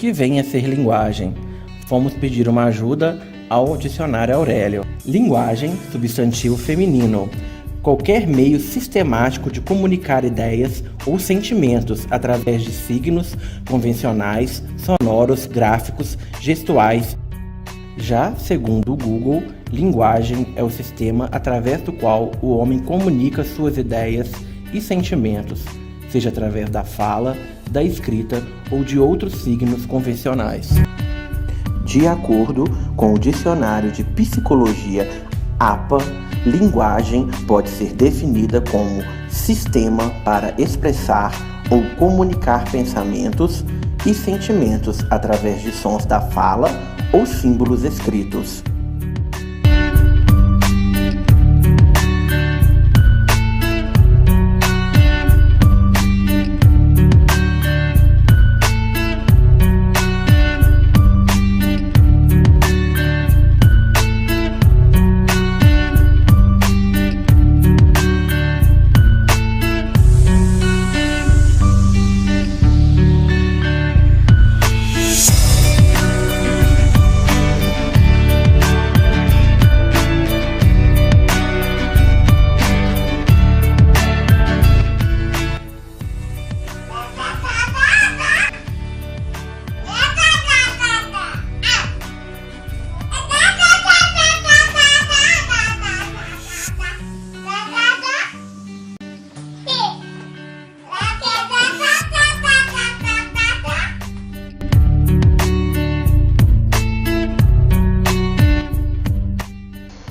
que vem a ser linguagem? Fomos pedir uma ajuda ao dicionário Aurélio. Linguagem, substantivo feminino. Qualquer meio sistemático de comunicar ideias ou sentimentos através de signos convencionais, sonoros, gráficos, gestuais. Já, segundo o Google, linguagem é o sistema através do qual o homem comunica suas ideias e sentimentos, seja através da fala, da escrita ou de outros signos convencionais. De acordo com o Dicionário de Psicologia APA, linguagem pode ser definida como sistema para expressar ou comunicar pensamentos e sentimentos através de sons da fala ou símbolos escritos.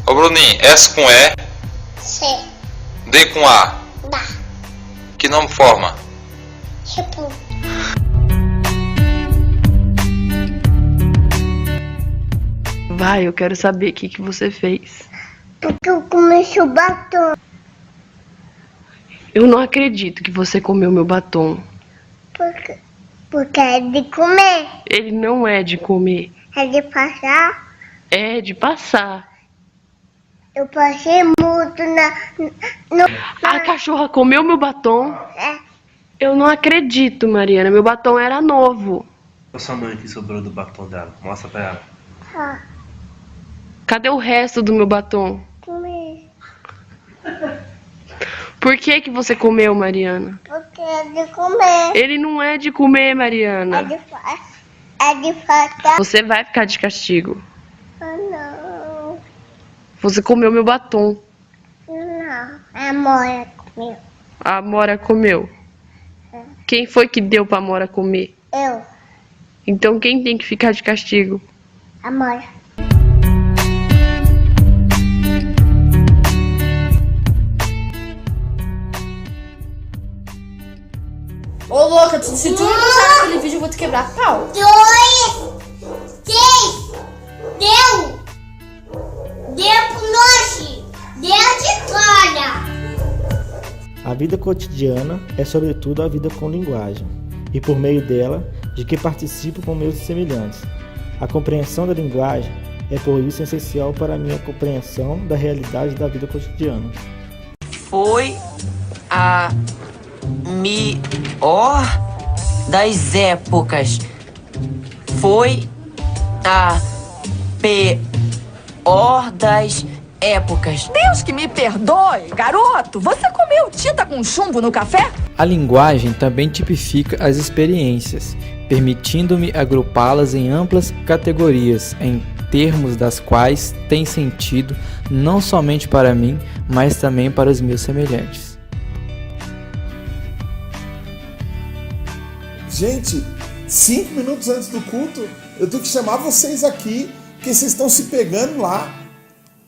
Ô Bruninho, S com E, C, D com A, dá, que nome forma? tipo, Vai, eu quero saber o que você fez. porque eu comecei o batom, Eu não acredito que você comeu meu batom. porque é de comer, Ele não é de comer, é de passar. é de passar. Eu passei muito no A cachorra comeu meu batom? é, Eu não acredito, Mariana. Meu batom era novo. Olha sua mãe que sobrou do batom dela. Mostra pra ela. ó, Cadê o resto do meu batom? comer, Por que você comeu, Mariana? porque é de comer, Ele não é de comer, é Mariana. de passar. Você vai ficar de castigo. Ah, não, Você comeu meu batom. não, a Mora comeu, A Amora comeu. Quem foi que deu pra Amora comer? eu, Então quem tem que ficar de castigo? a Mora. Ô louca, se tu não mostrar aquele vídeo eu vou te quebrar a pau. 2, 6, deu pro nós, deu de fora. A vida cotidiana é sobretudo a vida com linguagem, e por meio dela, de que participo com meus semelhantes. A compreensão da linguagem é por isso essencial para a minha compreensão da realidade da vida cotidiana. Foi a melhor das épocas. Foi a pior das épocas. Deus que me perdoe, garoto, você comeu tinta com chumbo no café? A linguagem também tipifica as experiências, permitindo-me agrupá-las em amplas categorias, em termos das quais tem sentido não somente para mim, mas também para os meus semelhantes. Gente, 5 minutos antes do culto, eu tenho que chamar vocês aqui, porque vocês estão se pegando lá.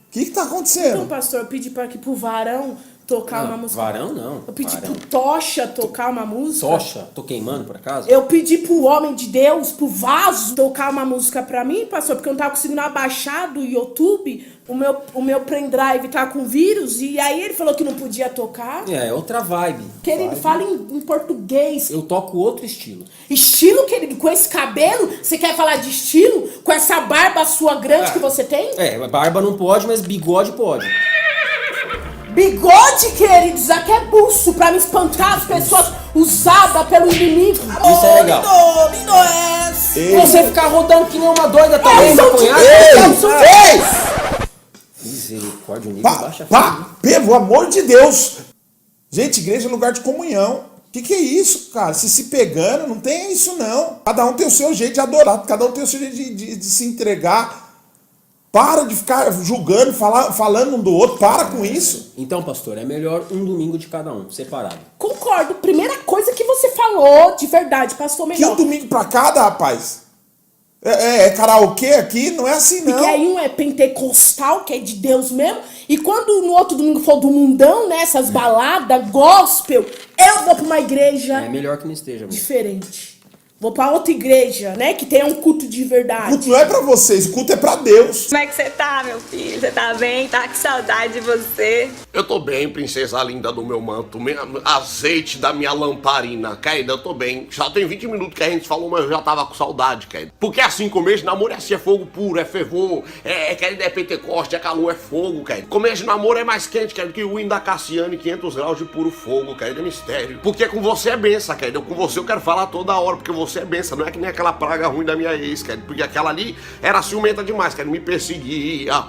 O que está acontecendo? Então, pastor, eu pedi para que pro varão tocar uma música. Varão não. Eu pedi varão. pro Tocha tocar uma música. Tocha? Tô queimando por acaso? Eu pedi pro homem de Deus, pro vaso, tocar uma música pra mim, pastor, porque eu não tava conseguindo abaixar do YouTube. O meu pendrive tá com vírus, e aí ele falou que não podia tocar. É outra vibe. Querido, fala em português. Eu toco outro estilo. Estilo, querido? Com esse cabelo? Você quer falar de estilo? Com essa barba sua grande que você tem? É, barba não pode, mas bigode pode. Bigode, querido, isso aqui é buço pra me espantar as pessoas usadas pelo inimigo. Isso é legal. Lindo, lindo é. Ei. Você ficar rodando que nem uma doida também, maconhada. Ei! Misericórdia, o nível baixa. Pelo amor de Deus! Gente, igreja é lugar de comunhão. Que é isso, cara? Se pegando, não tem isso não. Cada um tem o seu jeito de adorar, cada um tem o seu jeito de se entregar. Para de ficar julgando, falando um do outro, para com isso. Então, pastor, é melhor um domingo de cada um, separado. Concordo. Primeira coisa que você falou, de verdade, pastor, melhor. Que um domingo pra cada, rapaz? É karaokê aqui? Não é assim, não. Porque aí um é pentecostal, que é de Deus mesmo, e quando no outro domingo for do mundão, né, essas baladas, gospel, eu vou pra uma igreja... É melhor que não esteja, amor. Diferente. Vou pra outra igreja, né, que tenha um culto de verdade. O culto não é pra vocês, o culto é pra Deus. Como é que você tá, meu filho? Você tá bem? Tá com saudade de você? Eu tô bem, princesa linda do meu manto, azeite da minha lamparina, querida, eu tô bem. Já tem 20 minutos que a gente falou, mas eu já tava com saudade, querida. Porque assim, começo de namoro é assim, é fogo puro, é fervor, querida, é pentecoste, é calor, é fogo, querida. Começo de namoro é mais quente, querida, que o hino da Cassiane, 500 graus de puro fogo, querida, é mistério. Porque com você é benção, querida, com você eu quero falar toda hora, porque você é benção, não é que nem aquela praga ruim da minha ex, querida, porque aquela ali era ciumenta demais, querida, me perseguia.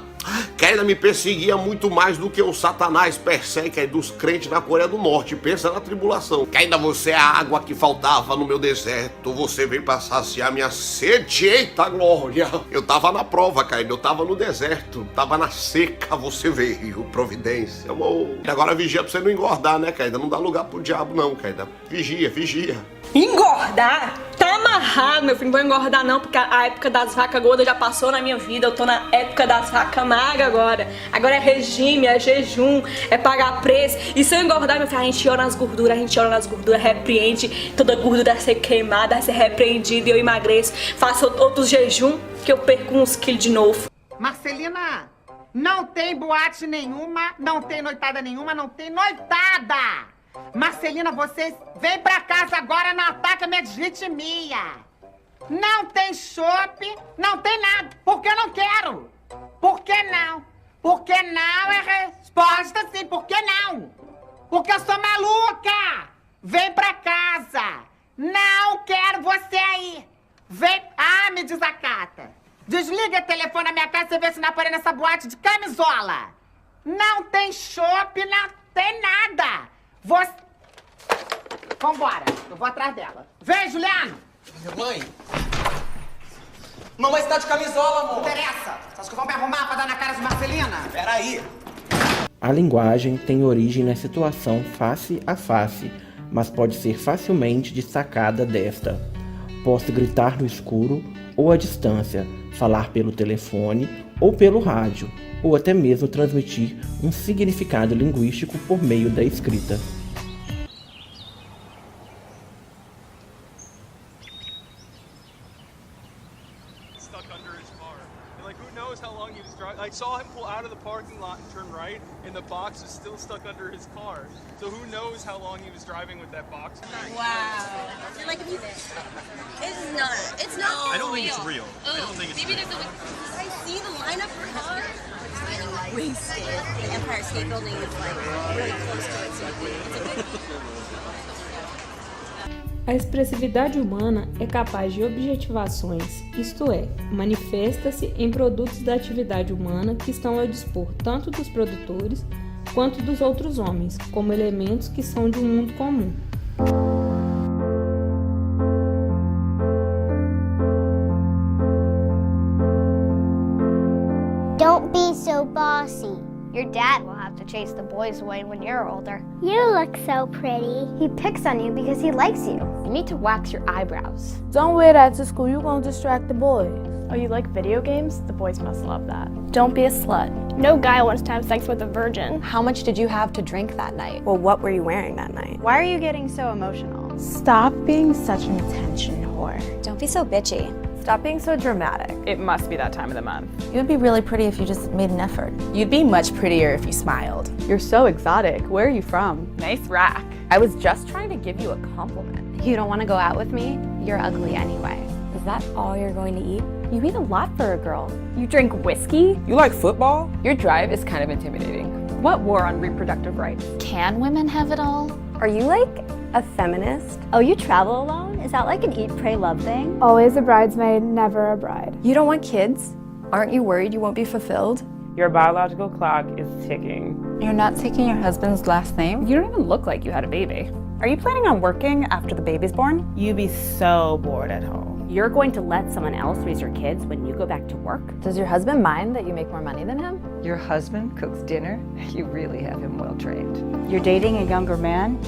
Querida, me perseguia muito mais do que o Satanás persegue dos crentes na Coreia do Norte. Pensa na tribulação. Querida, você é a água que faltava no meu deserto. Você veio pra saciar minha sede. Eita glória! Eu tava na prova, querida. Eu tava no deserto. Tava na seca. Você veio. Providência, amor. E agora vigia pra você não engordar, né, querida? Não dá lugar pro diabo, não, querida. Vigia, vigia. Engordar? Tá amarrado, meu filho. Não vou engordar não, porque a época das vacas gordas já passou na minha vida. Eu tô na época das vacas magras agora. Agora é regime, é jejum, é pagar preço. E se eu engordar, meu filho, a gente ora nas gorduras, repreende toda gordura a ser queimada, a ser repreendida e eu emagreço. Faço outros jejum que eu perco uns quilos de novo. Marcelina, não tem boate nenhuma, não tem noitada nenhuma, não tem noitada! Marcelina, você vem pra casa agora, não ataca minha desritmia. Não tem chopp, não tem nada, porque eu não quero. Por que não? Por que não é resposta sim, por que não? Porque eu sou maluca. Vem pra casa. Não quero você aí. Vem, me desacata. Desliga o telefone na minha casa e vê se não aparece nessa boate de camisola. Não tem chopp, não tem nada. Você... Vambora, eu vou atrás dela. Vem, Juliano! Mãe! Mamãe, você tá de camisola, amor! Não interessa! Você acha que vão me arrumar pra dar na cara de Marcelina? Peraí! A linguagem tem origem na situação face a face, mas pode ser facilmente destacada desta. Posso gritar no escuro ou à distância, falar pelo telefone ou pelo rádio, ou até mesmo transmitir um significado linguístico por meio da escrita. I saw him pull out of the parking lot and turn right, and the box is still stuck under his car. So who knows how long he was driving with that box? Wow. Like, if you... It's not I don't think it's real. I don't think it's maybe real. Did I see the lineup for car? Wasted. The Empire State Building is like really close to it, so it's a good... A expressividade humana é capaz de objetivações, isto é, manifesta-se em produtos da atividade humana que estão ao dispor tanto dos produtores quanto dos outros homens, como elementos que são de um mundo comum. Don't be so bossy. Your dad will have to chase the boys away when you're older. You look so pretty. He picks on you because he likes you. You need to wax your eyebrows. Don't wear that to school. You're going to distract the boys. Oh, you like video games? The boys must love that. Don't be a slut. No guy wants to have sex with a virgin. How much did you have to drink that night? Well, what were you wearing that night? Why are you getting so emotional? Stop being such an attention whore. Don't be so bitchy. Stop being so dramatic. It must be that time of the month. You would be really pretty if you just made an effort. You'd be much prettier if you smiled. You're so exotic. Where are you from? Nice rack. I was just trying to give you a compliment. You don't want to go out with me? You're ugly anyway. Is that all you're going to eat? You eat a lot for a girl. You drink whiskey? You like football? Your drive is kind of intimidating. What war on reproductive rights? Can women have it all? Are you like a feminist? Oh, you travel alone? Is that like an eat, pray, love thing? Always a bridesmaid, never a bride. You don't want kids? Aren't you worried you won't be fulfilled? Your biological clock is ticking. You're not taking your husband's last name? You don't even look like you had a baby. Are you planning on working after the baby's born? You'd be so bored at home. You're going to let someone else raise your kids when you go back to work? Does your husband mind that you make more money than him? Your husband cooks dinner? You really have him well trained. You're dating a younger man?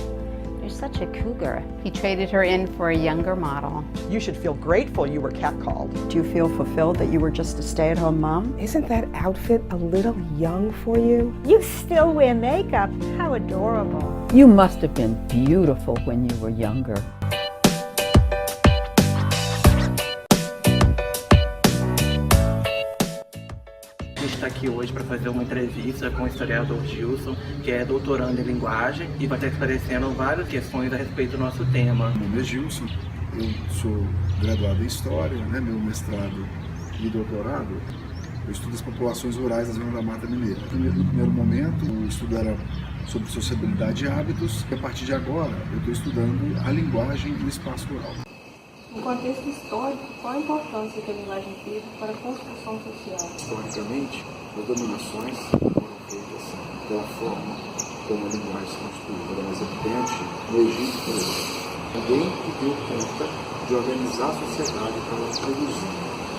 You're such a cougar. He traded her in for a younger model. You should feel grateful you were catcalled. Do you feel fulfilled that you were just a stay-at-home mom? Isn't that outfit a little young for you? You still wear makeup. How adorable. You must have been beautiful when you were younger. A gente está aqui hoje para fazer uma entrevista com o historiador Gilson, que é doutorando em linguagem e vai estar esclarecendo várias questões a respeito do nosso tema. Meu nome é Gilson, eu sou graduado em História, né? Meu mestrado e doutorado, eu estudo as populações rurais da Zona da Mata Mineira. No primeiro momento, o estudo era sobre sociabilidade e hábitos, e a partir de agora eu estou estudando a linguagem no espaço rural. No contexto histórico, qual a importância que a linguagem teve para a construção social? Historicamente, as dominações foram feitas pela forma como a linguagem se construiu. Era mais evidente no Egito, por exemplo. Alguém que deu conta de organizar a sociedade para ela produzir.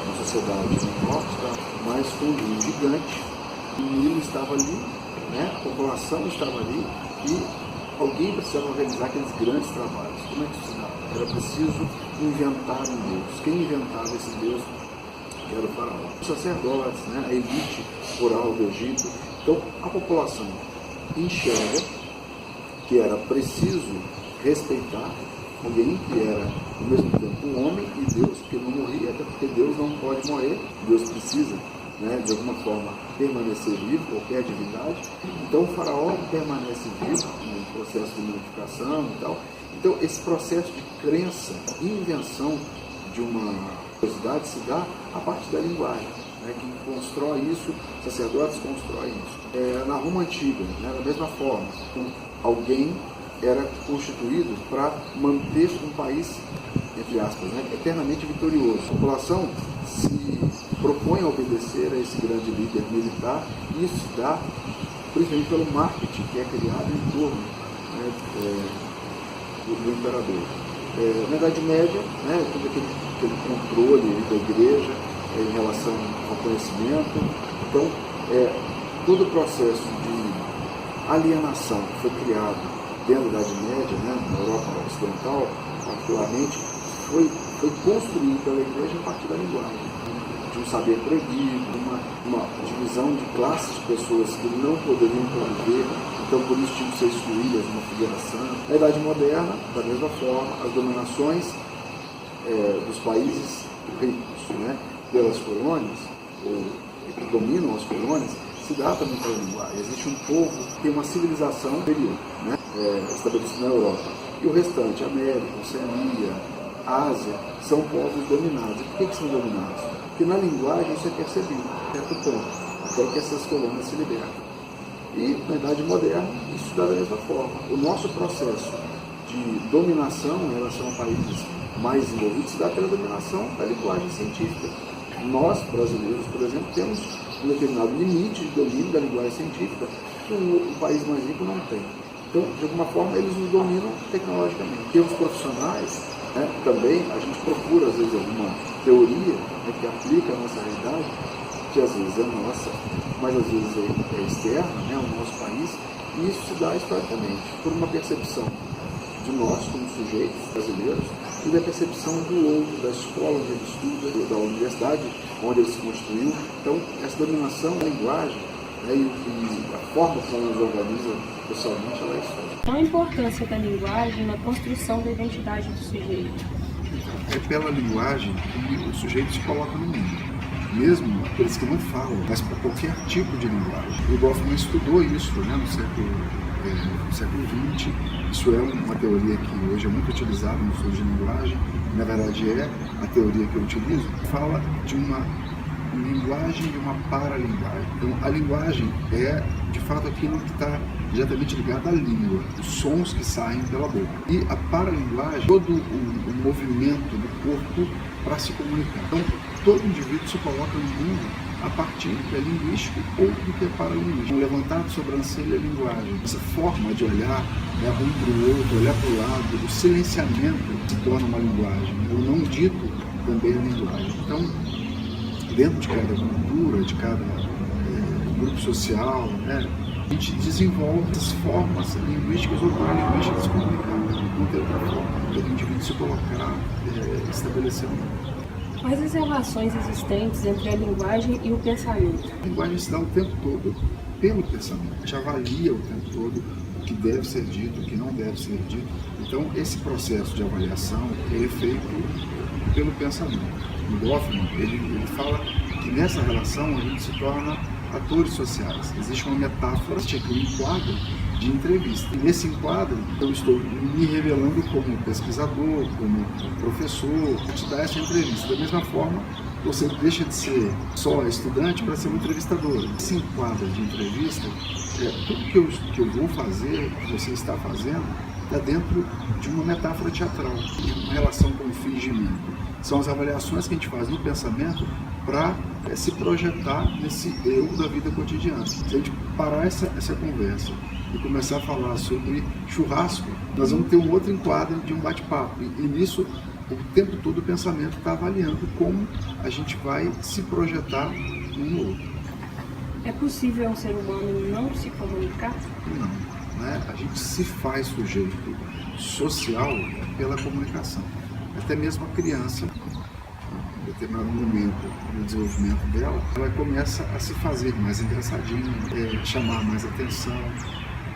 Uma sociedade menor, mas com um rio gigante, o Nilo estava ali, né? A população estava ali e alguém precisava organizar aqueles grandes trabalhos. Como é que isso se dava? Era preciso inventar um Deus. Quem inventava esse Deus era o faraó. Os sacerdotes, né? A elite rural do Egito. Então, a população enxerga que era preciso respeitar alguém que era, ao mesmo tempo, um homem e Deus, porque não morria, até porque Deus não pode morrer. Deus precisa, né, de alguma forma, permanecer vivo, qualquer divindade. Então, o faraó permanece vivo no processo de modificação e tal. Então, esse processo de crença e invenção de uma curiosidade se dá a partir da linguagem. Né? Quem constrói isso, sacerdotes constroem isso. Na Roma Antiga, né, da mesma forma, alguém era constituído para manter um país, entre aspas, né, eternamente vitorioso. A população se propõe a obedecer a esse grande líder militar, e isso se dá principalmente pelo marketing que é criado em torno, né, do imperador. Na Idade Média, né, todo aquele controle da igreja em relação ao conhecimento. Então, todo o processo de alienação que foi criado dentro da Idade Média, né, na Europa Ocidental, particularmente, foi construído pela igreja a partir da linguagem, de um saber proibido, uma divisão de classes de pessoas que não poderiam conviver. Então, por isso, tinham que ser excluídas de uma federação. Na Idade Moderna, da mesma forma, as dominações dos países ricos, né, pelas colônias, ou que dominam as colônias, se dá também pela linguagem. Existe um povo que tem uma civilização superior, né, estabelecida na Europa. E o restante, América, Oceania, Ásia, são povos dominados. E por que são dominados? Porque na linguagem isso é percebido, certo ponto, até que essas colônias se libertam. E na Idade Moderna, isso dá da mesma forma. O nosso processo de dominação em relação a países mais desenvolvidos se dá pela dominação da linguagem científica. Nós, brasileiros, por exemplo, temos um determinado limite de domínio da linguagem científica que um país mais rico não tem. Então, de alguma forma, eles nos dominam tecnologicamente. Em termos profissionais, né, também a gente procura, às vezes, alguma teoria, né, que aplica a nossa realidade, que às vezes é nossa, mas às vezes é externa, né, ao nosso país, e isso se dá historicamente por uma percepção de nós, como sujeitos brasileiros, e da percepção do outro, da escola onde ele estuda, da universidade onde ele se constituiu. Então, essa dominação da linguagem, né, e a forma como nos organiza socialmente, ela é histórica. Qual a importância da linguagem na construção da identidade do sujeito? É pela linguagem que o sujeito se coloca no mundo. Mesmo aqueles que não falam, mas para qualquer tipo de linguagem. O Goffman estudou isso, né, no século XX. Isso é uma teoria que hoje é muito utilizada no estudo de linguagem. Na verdade, é a teoria que eu utilizo. Fala de uma linguagem e uma paralinguagem. Então, a linguagem é, de fato, aquilo que está diretamente ligado à língua, os sons que saem pela boca. E a paralinguagem, todo o movimento do corpo para se comunicar. Então, todo indivíduo se coloca no mundo a partir do que é linguístico ou do que é paralinguístico. O levantar de sobrancelha é linguagem. Essa forma de olhar, né, um para o outro, olhar para o lado, o silenciamento se torna uma linguagem. O não dito também é linguagem. Então, dentro de cada cultura, de cada grupo social, né, a gente desenvolve essas formas linguísticas ou paralinguísticas de se comunicar. Não tem outra forma. Todo indivíduo se colocar, estabelecer um. Quais as relações existentes entre a linguagem e o pensamento? A linguagem se dá o tempo todo pelo pensamento. A gente avalia o tempo todo o que deve ser dito, o que não deve ser dito. Então, esse processo de avaliação é feito pelo pensamento. O Goffman, ele fala que nessa relação a gente se torna atores sociais. Existe uma metáfora, que é um enquadro de entrevista. E nesse enquadro, eu estou me revelando como pesquisador, como professor, para te dar essa entrevista. Da mesma forma, você deixa de ser só estudante para ser um entrevistador. Esse enquadro de entrevista, tudo que eu vou fazer, que você está fazendo, está dentro de uma metáfora teatral, uma relação com o fingimento. São as avaliações que a gente faz no pensamento para se projetar nesse eu da vida cotidiana. Se a gente parar essa conversa e começar a falar sobre churrasco, nós vamos ter um outro enquadro de um bate-papo. E nisso, o tempo todo o pensamento está avaliando como a gente vai se projetar um no outro. É possível um ser humano não se comunicar? Não, né? A gente se faz sujeito social pela comunicação. Até mesmo a criança, em determinado momento do desenvolvimento dela, ela começa a se fazer mais engraçadinha, chamar mais atenção,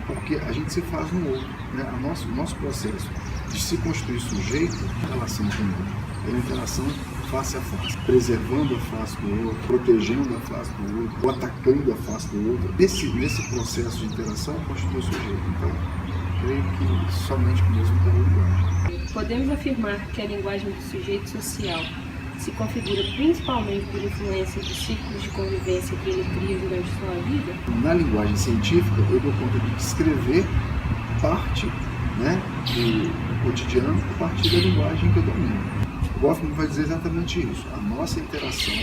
porque a gente se faz no outro. Né? O nosso processo de se construir sujeito em relação com o outro é uma interação face a face, preservando a face do outro, protegendo a face do outro, ou atacando a face do outro. Nesse processo de interação constitui o sujeito. Então, creio que somente mesmo pela linguagem. Podemos afirmar que a linguagem do sujeito social se configura principalmente por influência dos ciclos de convivência que ele cria durante sua vida? Na linguagem científica, eu dou conta de descrever parte, né, do cotidiano a partir da linguagem que eu domino. O Goffman vai dizer exatamente isso. A nossa interação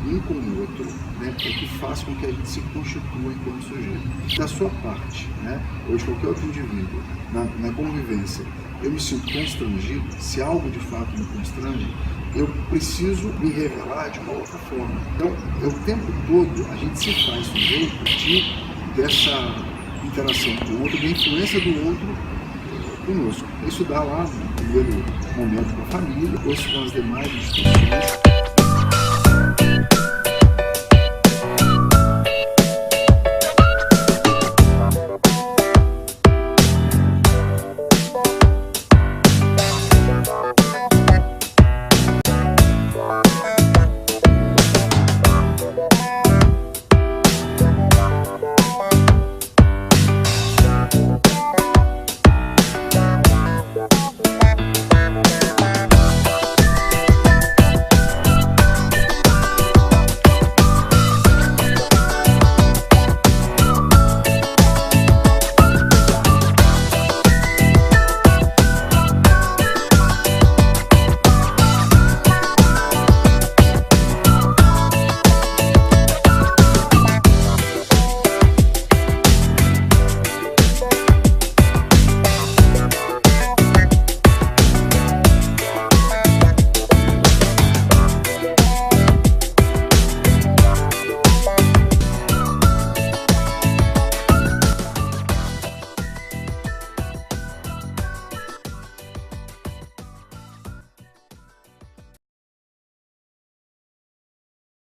um com o outro, né, é que faz com que a gente se constitua enquanto sujeito. Da sua parte, né, ou de qualquer outro indivíduo, na convivência, eu me sinto constrangido, se algo de fato me constrange, eu preciso me revelar de uma outra forma. Então, o tempo todo, a gente se faz sujeito dessa interação com o outro, da influência do outro conosco. Isso dá lá no primeiro momento com a família, depois com as demais instituições.